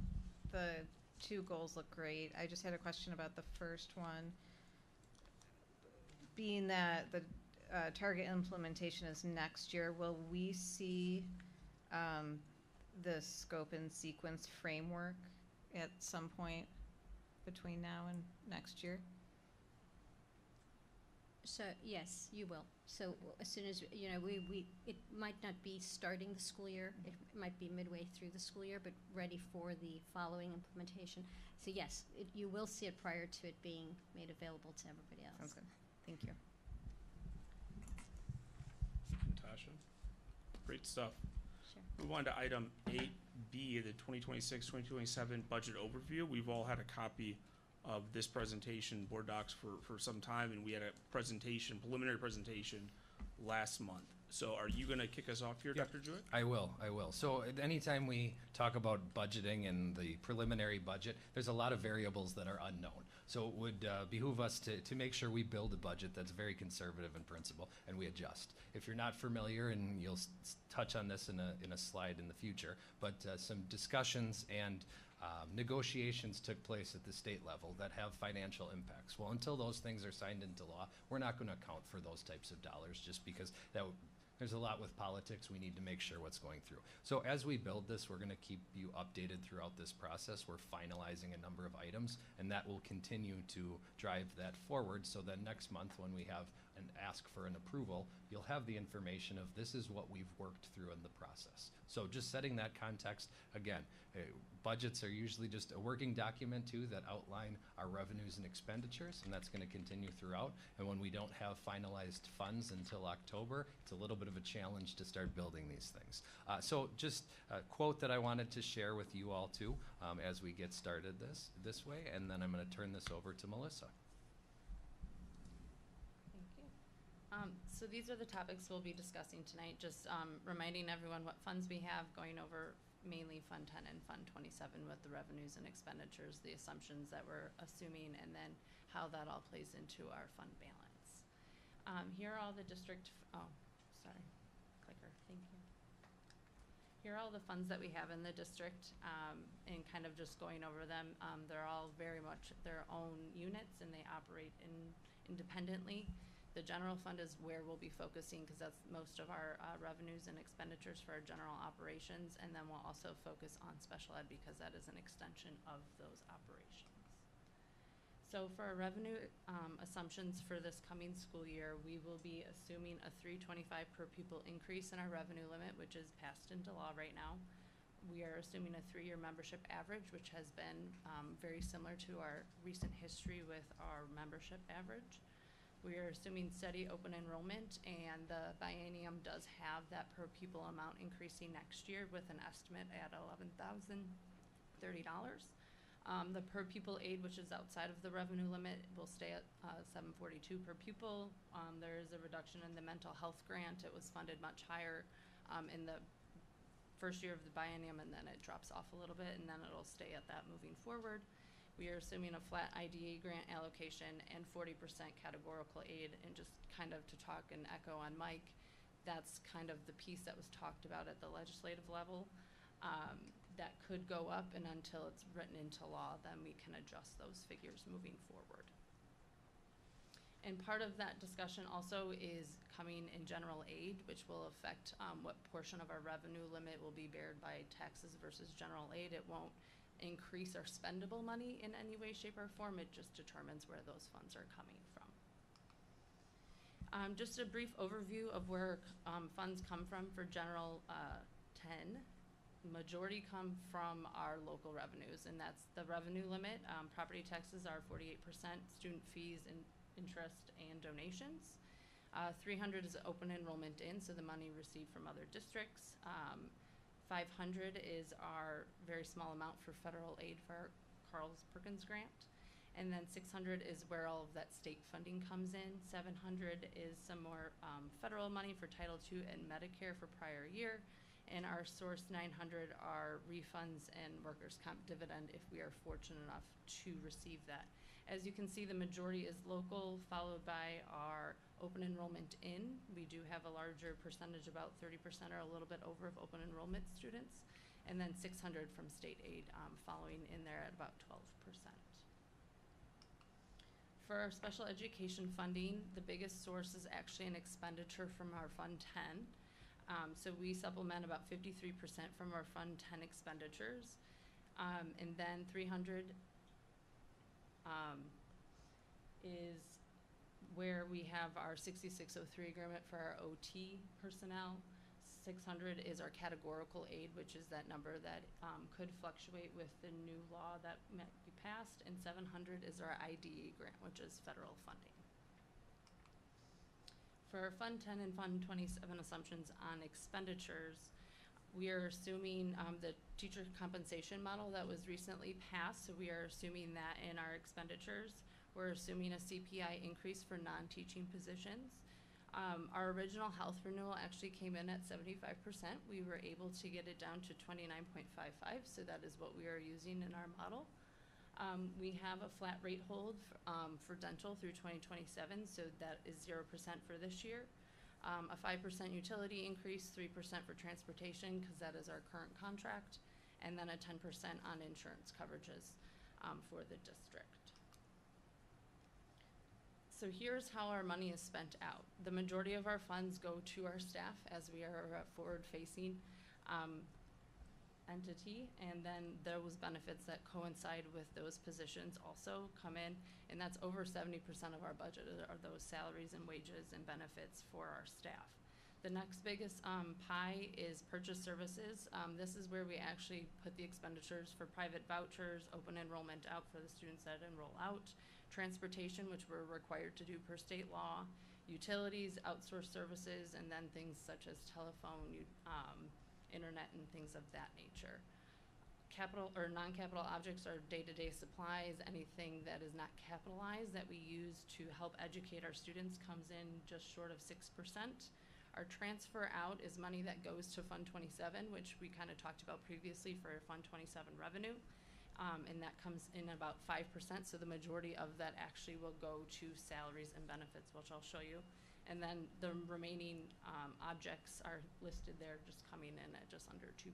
The 2 goals look great. I just had a question about the first one. Being that the target implementation is next year, will we see the scope and sequence framework at some point between now and next year? So yes, you will. So as soon as, it might not be starting the school year, it might be midway through the school year, but ready for the following implementation. So yes, you will see it prior to it being made available to everybody else. Sounds good. Thank you. Natasha? Great stuff. Sure. Move on to item 8B, the 2026-2027 budget overview. We've all had a copy of this presentation, board docs, for some time, and we had a presentation, preliminary presentation last month. So are you gonna kick us off here, Yep. Dr. Jewett? I will. So anytime we talk about budgeting and the preliminary budget, there's a lot of variables that are unknown. So it would behoove us to make sure we build a budget that's very conservative in principle, and we adjust. If you're not familiar, and you'll touch on this in a slide in the future, but some discussions and negotiations took place at the state level that have financial impacts. Well, until those things are signed into law, we're not going to account for those types of dollars, just because there's a lot with politics. We need to make sure what's going through. So as we build this, we're going to keep you updated throughout this process. We're finalizing a number of items, and that will continue to drive that forward. So then next month, when we have an ask for an approval, you'll have the information of this is what we've worked through in the process. So just setting that context, again, budgets are usually just a working document too that outline our revenues and expenditures, and that's going to continue throughout. And when we don't have finalized funds until October, it's a little bit of a challenge to start building these things. So just a quote that I wanted to share with you all too as we get started this way, and then I'm going to turn this over to Melissa. Thank you. So these are the topics we'll be discussing tonight, just reminding everyone what funds we have, going over mainly Fund 10 and Fund 27 with the revenues and expenditures, the assumptions that we're assuming, and then how that all plays into our fund balance. Here are all the thank you. Here are all the funds that we have in the district, and kind of just going over them. They're all very much their own units, and they operate independently. The general fund is where we'll be focusing, because that's most of our revenues and expenditures for our general operations, and then we'll also focus on special ed because that is an extension of those operations. So for our revenue assumptions for this coming school year, we will be assuming a $325 per pupil increase in our revenue limit, which is passed into law right now. We are assuming a 3-year membership average, which has been very similar to our recent history with our membership average. We are assuming steady open enrollment, and the biennium does have that per pupil amount increasing next year with an estimate at $11,030. The per pupil aid, which is outside of the revenue limit, will stay at $742 per pupil. There is a reduction in the mental health grant. It was funded much higher in the first year of the biennium, and then it drops off a little bit, and then it'll stay at that moving forward. We are assuming a flat IDA grant allocation and 40% categorical aid. And just kind of to talk and echo on Mike, that's kind of the piece that was talked about at the legislative level. That could go up, and until it's written into law, then we can adjust those figures moving forward. And part of that discussion also is coming in general aid, which will affect what portion of our revenue limit will be bared by taxes versus general aid. It won't increase our spendable money in any way, shape, or form. It just determines where those funds are coming from. Just a brief overview of where funds come from for General 10. Majority come from our local revenues, and that's the revenue limit. Property taxes are 48%, student fees and interest and donations. 300 is open enrollment in, so the money received from other districts. 500 is our very small amount for federal aid for our Carl's Perkins grant. And then 600 is where all of that state funding comes in. 700 is some more federal money for Title II and Medicare for prior year. And our source 900 are refunds and workers' comp dividend if we are fortunate enough to receive that. As you can see, the majority is local, followed by our open enrollment in. We do have a larger percentage, about 30% or a little bit over, of open enrollment students, and then 600 from state aid following in there at about 12%. For our special education funding, the biggest source is actually an expenditure from our Fund 10. So we supplement about 53% from our Fund 10 expenditures, and then 300 is where we have our 6603 agreement for our OT personnel. 600 is our categorical aid, which is that number that could fluctuate with the new law that might be passed, and 700 is our IDE grant, which is federal funding. For Fund 10 and Fund 27 assumptions on expenditures, We are assuming the teacher compensation model that was recently passed, so we are assuming that in our expenditures. We're assuming a CPI increase for non-teaching positions. Our original health renewal actually came in at 75%. We were able to get it down to 29.55, so that is what we are using in our model. We have a flat rate hold for dental through 2027, so that is 0% for this year. A 5% utility increase, 3% for transportation, because that is our current contract, and then a 10% on insurance coverages for the district. So here's how our money is spent out. The majority of our funds go to our staff, as we are a forward-facing entity, and then those benefits that coincide with those positions also come in, and that's over 70% of our budget are those salaries and wages and benefits for our staff. The next biggest pie is purchase services. This is where we actually put the expenditures for private vouchers, open enrollment out for the students that enroll out, transportation, which we're required to do per state law, utilities, outsourced services, and then things such as telephone, internet, and things of that nature. Capital or non-capital objects are day-to-day supplies. Anything that is not capitalized that we use to help educate our students comes in just short of 6%. Our transfer out is money that goes to Fund 27, which we kind of talked about previously for Fund 27 revenue. And that comes in about 5%, so the majority of that actually will go to salaries and benefits, which I'll show you. And then the remaining objects are listed there, just coming in at just under 2%.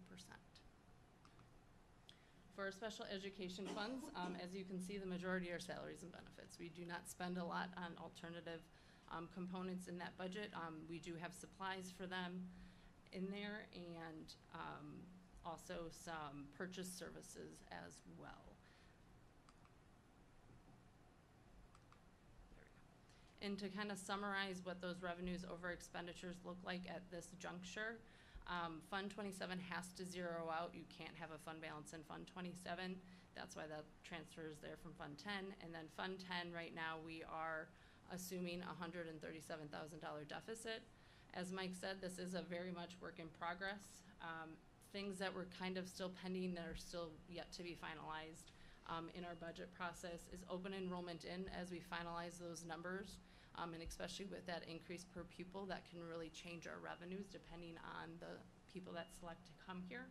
For our special education funds, as you can see, the majority are salaries and benefits. We do not spend a lot on alternative components in that budget. We do have supplies for them in there, and also some purchase services as well. And to kind of summarize what those revenues over expenditures look like at this juncture, Fund 27 has to zero out. You can't have a fund balance in Fund 27. That's why that transfer is there from Fund 10. And then Fund 10, right now, we are assuming a $137,000 deficit. As Mike said, this is a very much work in progress. Things that were kind of still pending that are still yet to be finalized in our budget process is open enrollment as we finalize those numbers, and especially with that increase per pupil, that can really change our revenues depending on the people that select to come here.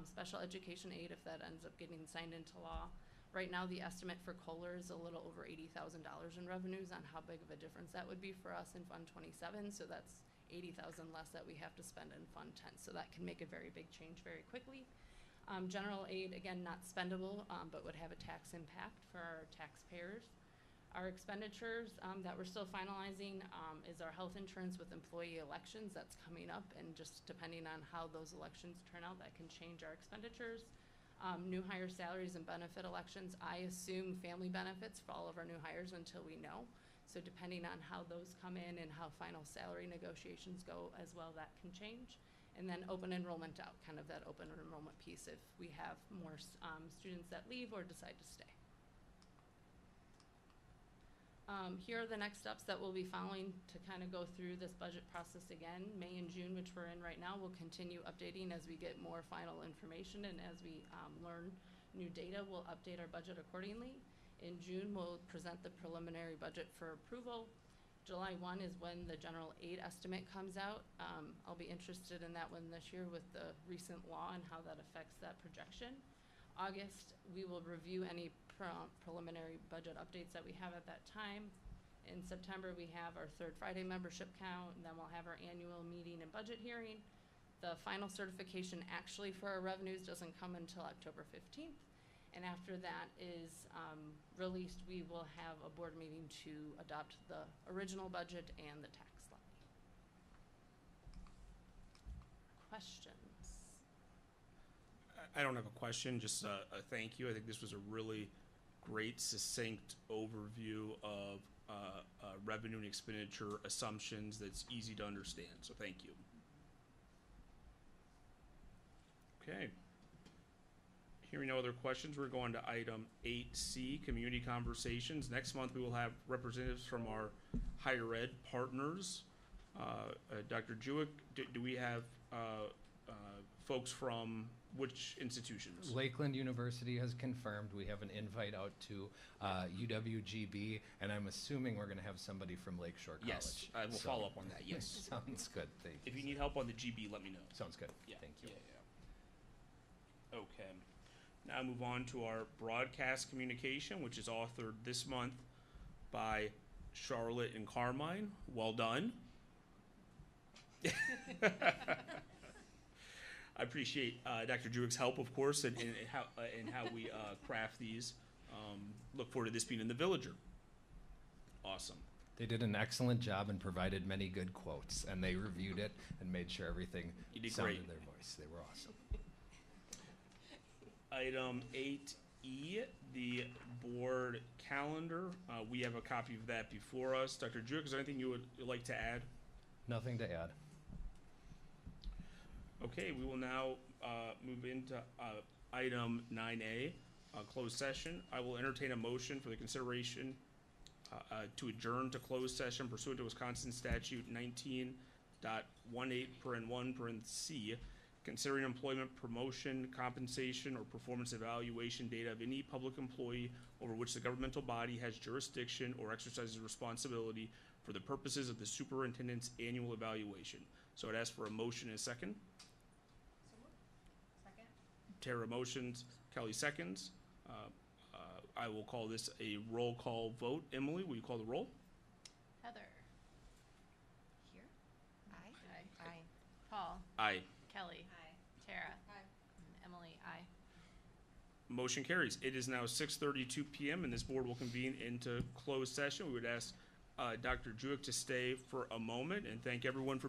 Special education aid, if that ends up getting signed into law. Right now, the estimate for Kohler is a little over $80,000 in revenues on how big of a difference that would be for us in Fund 27, so that's $80,000 less that we have to spend in Fund 10, so that can make a very big change very quickly. General aid, again, not spendable, but would have a tax impact for our taxpayers. Our expenditures that we're still finalizing is our health insurance with employee elections. That's coming up, and just depending on how those elections turn out, that can change our expenditures. New hire salaries and benefit elections, I assume family benefits for all of our new hires until we know. So depending on how those come in and how final salary negotiations go as well, that can change. And then open enrollment out, kind of that open enrollment piece if we have more students that leave or decide to stay. Here are the next steps that we'll be following to kind of go through this budget process again. May and June, which we're in right now, we'll continue updating as we get more final information, and as we learn new data, we'll update our budget accordingly. In June, we'll present the preliminary budget for approval. July 1 is when the general aid estimate comes out. I'll be interested in that one this year with the recent law and how that affects that projection. August, we will review any preliminary budget updates that we have at that time. In September, we have our third Friday membership count, and then we'll have our annual meeting and budget hearing. The final certification actually for our revenues doesn't come until October 15th. And after that is released, we will have a board meeting to adopt the original budget and the tax levy. Questions? I don't have a question, just a thank you. I think this was a really great, succinct overview of revenue and expenditure assumptions that's easy to understand, so thank you. Okay. Hearing no other questions, we're going to item 8C, community conversations. Next month, we will have representatives from our higher ed partners. Dr. Jewett, do we have folks from which institutions? Lakeland University has confirmed. We have an invite out to UWGB, and I'm assuming we're going to have somebody from Lakeshore College. Yes, I will So- follow up on that, yes. Sounds good. Thank you. If you need help on the GB, let me know. Sounds good. Yeah. Thank you. Yeah. Okay. Now move on to our broadcast communication, which is authored this month by Charlotte and Carmine. Well done. I appreciate Dr. Druick's help, of course, in how we craft these. Look forward to this being in the Villager. Awesome. They did an excellent job and provided many good quotes, and they reviewed it and made sure everything You did sounded great. their voice. They were awesome. Item 8E, the board calendar. We have a copy of that before us. Dr. Druick, is there anything you would like to add? Nothing to add. Okay, we will now move into item 9A, closed session. I will entertain a motion for the consideration to adjourn to closed session pursuant to Wisconsin statute 19.18 C, considering employment, promotion, compensation, or performance evaluation data of any public employee over which the governmental body has jurisdiction or exercises responsibility for the purposes of the superintendent's annual evaluation. So I'd ask for a motion and a second. Second. Tara motions, Kelly seconds. I will call this a roll call vote. Emily, will you call the roll? Heather. Here? Aye. Aye. Paul. Aye. Kelly. Aye. Tara. Aye. And Emily. Aye. Motion carries. It is now 6:32 p.m. and this board will convene into closed session. We would ask Dr. Druick to stay for a moment and thank everyone for being